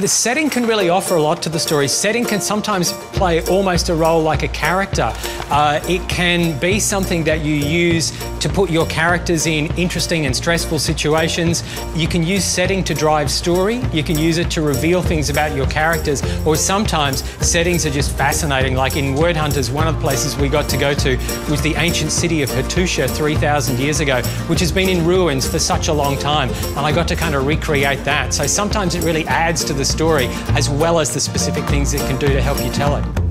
The setting can really offer a lot to the story. Setting can sometimes play almost a role like a character. It can be something that you use to put your characters in interesting and stressful situations. You can use setting to drive story. You can use it to reveal things about your characters, or sometimes settings are just fascinating. Like in Word Hunters, one of the places we got to go to was the ancient city of Hattusha 3,000 years ago, which has been in ruins for such a long time, and I got to kind of recreate that. So sometimes it really adds to the story as well as the specific things it can do to help you tell it.